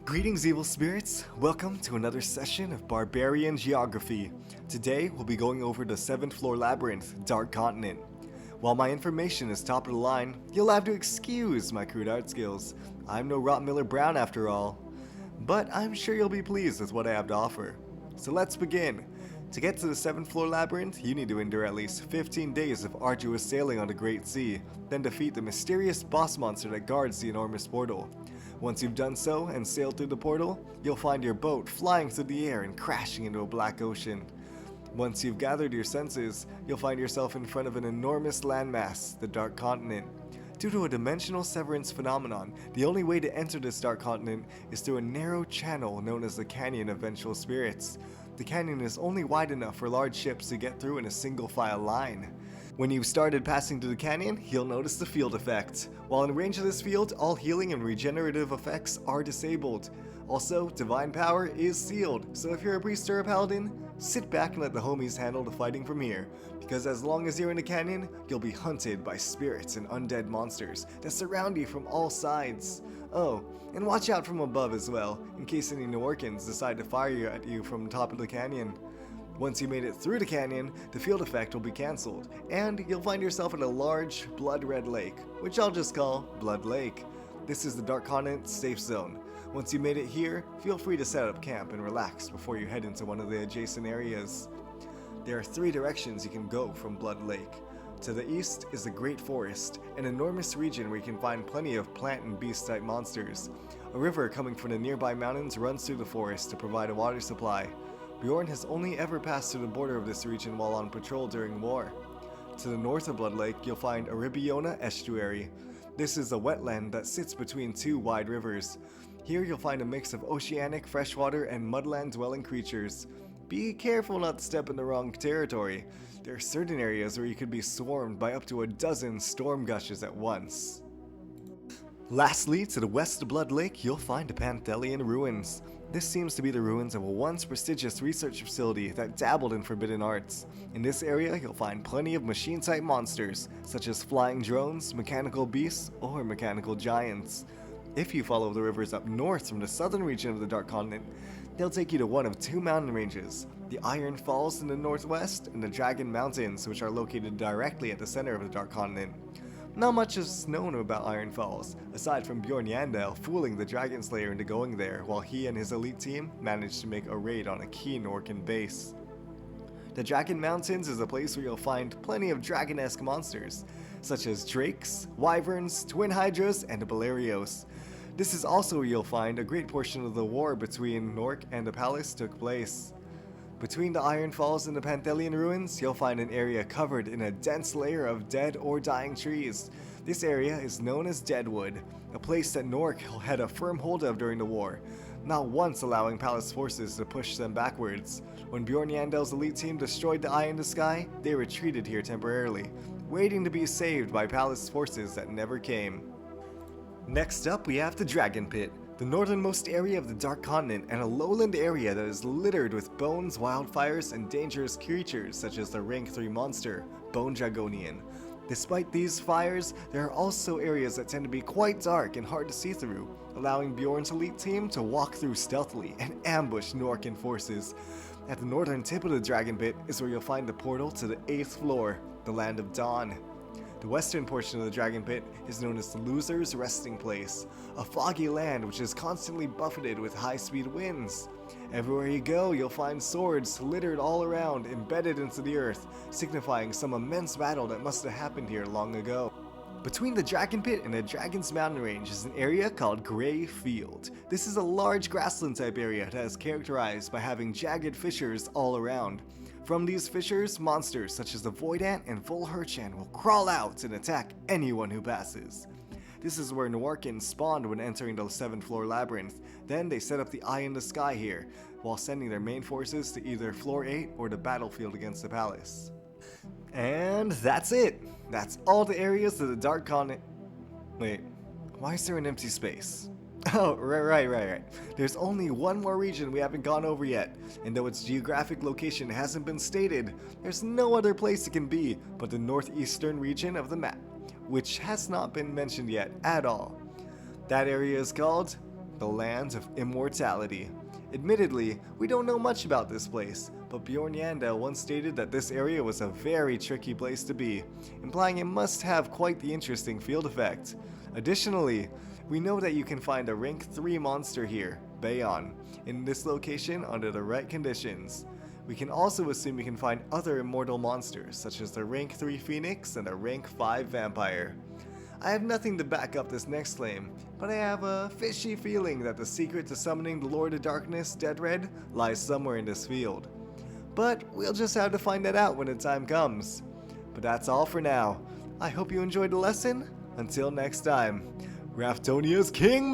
Greetings, evil spirits. Welcome to another session of Barbarian Geography. Today, we'll be going over the 7th floor labyrinth, Dark Continent. While my information is top of the line, you'll have to excuse my crude art skills. I'm no Rottmiller Brown after all. But I'm sure you'll be pleased with what I have to offer. So let's begin. To get to the 7th floor labyrinth, you need to endure at least 15 days of arduous sailing on the Great Sea, then defeat the mysterious boss monster that guards the enormous portal. Once you've done so and sailed through the portal, you'll find your boat flying through the air and crashing into a black ocean. Once you've gathered your senses, you'll find yourself in front of an enormous landmass, the Dark Continent. Due to a dimensional severance phenomenon, the only way to enter this Dark Continent is through a narrow channel known as the Canyon of Vengeful Spirits. The canyon is only wide enough for large ships to get through in a single file line. When you've started passing through the canyon, you'll notice the field effect. While in range of this field, all healing and regenerative effects are disabled. Also, divine power is sealed, so if you're a priest or a paladin, sit back and let the homies handle the fighting from here, because as long as you're in the canyon, you'll be hunted by spirits and undead monsters that surround you from all sides. Oh, and watch out from above as well, in case any Norkans decide to fire at you from the top of the canyon. Once you made it through the canyon, the field effect will be cancelled, and you'll find yourself in a large, blood-red lake, which I'll just call Blood Lake. This is the Dark Continent safe zone. Once you made it here, feel free to set up camp and relax before you head into one of the adjacent areas. There are 3 directions you can go from Blood Lake. To the east is the Great Forest, an enormous region where you can find plenty of plant and beast type monsters. A river coming from the nearby mountains runs through the forest to provide a water supply. Bjorn has only ever passed through the border of this region while on patrol during war. To the north of Blood Lake, you'll find Aribiona Estuary. This is a wetland that sits between 2 wide rivers. Here you'll find a mix of oceanic, freshwater, and mudland dwelling creatures. Be careful not to step in the wrong territory. There are certain areas where you could be swarmed by up to a dozen storm gushes at once. Lastly, to the west of Blood Lake, you'll find the Panthelian Ruins. This seems to be the ruins of a once prestigious research facility that dabbled in forbidden arts. In this area, you'll find plenty of machine-type monsters, such as flying drones, mechanical beasts, or mechanical giants. If you follow the rivers up north from the southern region of the Dark Continent, they'll take you to one of 2 mountain ranges, the Iron Falls in the northwest and the Dragon Mountains, which are located directly at the center of the Dark Continent. Not much is known about Iron Falls, aside from Bjorn Yandel fooling the Dragon Slayer into going there while he and his elite team managed to make a raid on a key Norcan base. The Dragon Mountains is a place where you'll find plenty of dragon-esque monsters, such as drakes, wyverns, twin hydras, and Belerios. This is also where you'll find a great portion of the war between Nork and the palace took place. Between the Iron Falls and the Panthelian Ruins, you'll find an area covered in a dense layer of dead or dying trees. This area is known as Deadwood, a place that Nork had a firm hold of during the war, not once allowing palace forces to push them backwards. When Bjorn Yandel's elite team destroyed the Eye in the Sky, they retreated here temporarily, waiting to be saved by palace forces that never came. Next up, we have the Dragon Pit, the northernmost area of the Dark Continent, and a lowland area that is littered with bones, wildfires, and dangerous creatures such as the Rank 3 monster, Bone Dragonian. Despite these fires, there are also areas that tend to be quite dark and hard to see through, allowing Bjorn's elite team to walk through stealthily and ambush Norcan forces. At the northern tip of the Dragon Pit is where you'll find the portal to the 8th floor, the Land of Dawn. The western portion of the Dragon Pit is known as the Loser's Resting Place, a foggy land which is constantly buffeted with high-speed winds. Everywhere you go, you'll find swords littered all around, embedded into the earth, signifying some immense battle that must have happened here long ago. Between the Dragon Pit and the Dragon's Mountain Range is an area called Grey Field. This is a large grassland type area that is characterized by having jagged fissures all around. From these fissures, monsters such as the Void Ant and Volhurchan will crawl out and attack anyone who passes. This is where Norkans spawned when entering the 7th floor labyrinth. Then they set up the Eye in the Sky here, while sending their main forces to either floor 8 or the battlefield against the palace. And that's it! That's all the areas of the Dark Continent. Wait, why is there an empty space? Oh, right. There's only one more region we haven't gone over yet, and though its geographic location hasn't been stated, there's no other place it can be but the northeastern region of the map, which has not been mentioned yet at all. That area is called the land of immortality. Admittedly, we don't know much about this place, but Bjorn Yandel once stated that this area was a very tricky place to be, implying it must have quite the interesting field effect. Additionally, we know that you can find a rank 3 monster here, Bayon, in this location under the right conditions. We can also assume you can find other immortal monsters, such as the rank 3 Phoenix and a rank 5 Vampire. I have nothing to back up this next claim, but I have a fishy feeling that the secret to summoning the Lord of Darkness, Deadred, lies somewhere in this field. But we'll just have to find that out when the time comes. But that's all for now. I hope you enjoyed the lesson. Until next time, Raftonia's King!